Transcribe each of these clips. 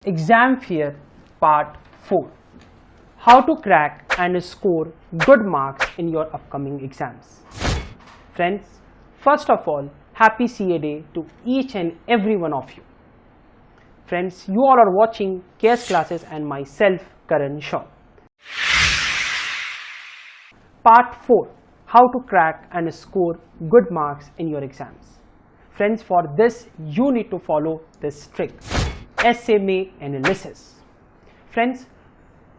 Exam Fear Part 4. How to crack and score good marks in your upcoming exams. Friends, first of all, happy CA Day to each and every one of you. Friends, you all are watching Case Classes and myself, Karan Shaw. Part 4. How to crack and score good marks in your exams. Friends, for this you need to follow this trick. SMA analysis. Friends,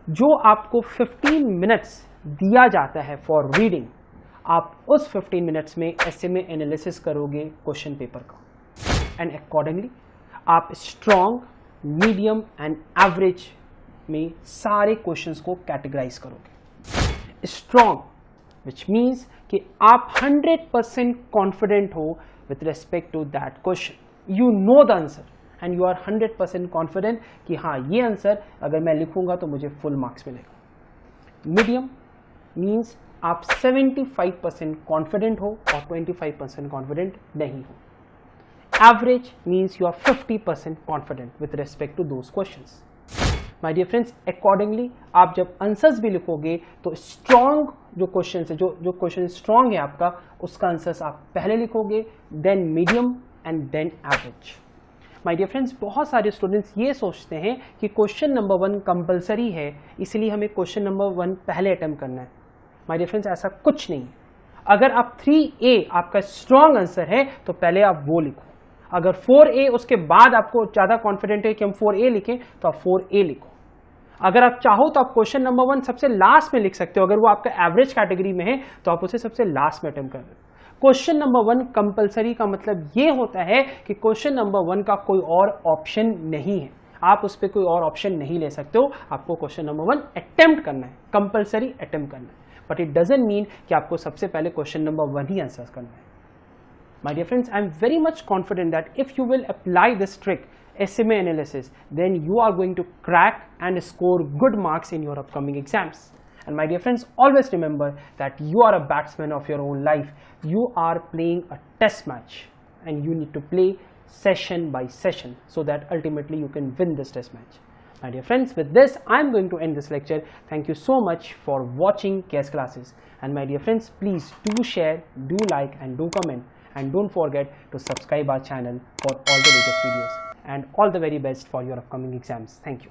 जो आपको 15 minutes दिया जाता है for reading, आप उस 15 minutes में SMA analysis करोगे question paper का, एंड अकॉर्डिंगली आप स्ट्रॉन्ग, मीडियम एंड एवरेज में सारे क्वेश्चंस को कैटेगराइज करोगे. स्ट्रॉन्ग विच मीन्स कि आप 100% कॉन्फिडेंट हो with respect to that question. You know the answer and you are 100% confident कि हाँ, ये आंसर अगर मैं लिखूंगा तो मुझे फुल मार्क्स मिलेगा. मीडियम मीन्स आप 75% कॉन्फिडेंट हो और 25% कॉन्फिडेंट नहीं हो. Average means you are 50% confident with respect to those questions. My dear friends, accordingly आप जब आंसर्स भी लिखोगे तो स्ट्रॉन्ग जो क्वेश्चन है, जो क्वेश्चन स्ट्रॉन्ग है आपका, उसका आंसर्स आप पहले लिखोगे, then medium and then average. My dear friends, बहुत सारे स्टूडेंट्स ये सोचते हैं कि क्वेश्चन नंबर 1 कंपलसरी है, इसलिए हमें क्वेश्चन नंबर 1 पहले अटेम्प्ट करना है. माय डियर फ्रेंड्स, ऐसा कुछ नहीं है. अगर आप 3A आपका स्ट्रॉन्ग आंसर है तो पहले आप वो लिखो. अगर 4A उसके बाद आपको ज़्यादा कॉन्फिडेंट है कि हम 4A लिखें तो आप 4A लिखो. अगर आप चाहो तो आप क्वेश्चन नंबर 1 सबसे लास्ट में लिख सकते हो. अगर वो आपका एवरेज कैटेगरी में है तो आप उसे सबसे लास्ट में अटेम्प्ट कर रहे हो. क्वेश्चन नंबर 1 कंपलसरी का मतलब ये होता है कि क्वेश्चन नंबर 1 का कोई और ऑप्शन नहीं है. आप उस पर कोई और ऑप्शन नहीं ले सकते हो. आपको क्वेश्चन नंबर 1 अटेम्प्ट करना है, कंपलसरी अटेम्प्ट करना है. बट इट डजंट मीन कि आपको सबसे पहले क्वेश्चन नंबर 1 ही आंसर करना है. My dear friends, I am very much confident that if you will apply this trick, SMA analysis, then you are going to crack and score good marks in your upcoming exams. And my dear friends, always remember that you are a batsman of your own life. You are playing a test match and you need to play session by session so that ultimately you can win this test match. My dear friends, with this I am going to end this lecture. Thank you so much for watching Case Classes. And my dear friends, please do share, do like and do comment. And don't forget to subscribe our channel for all the latest videos. And all the very best for your upcoming exams. Thank you.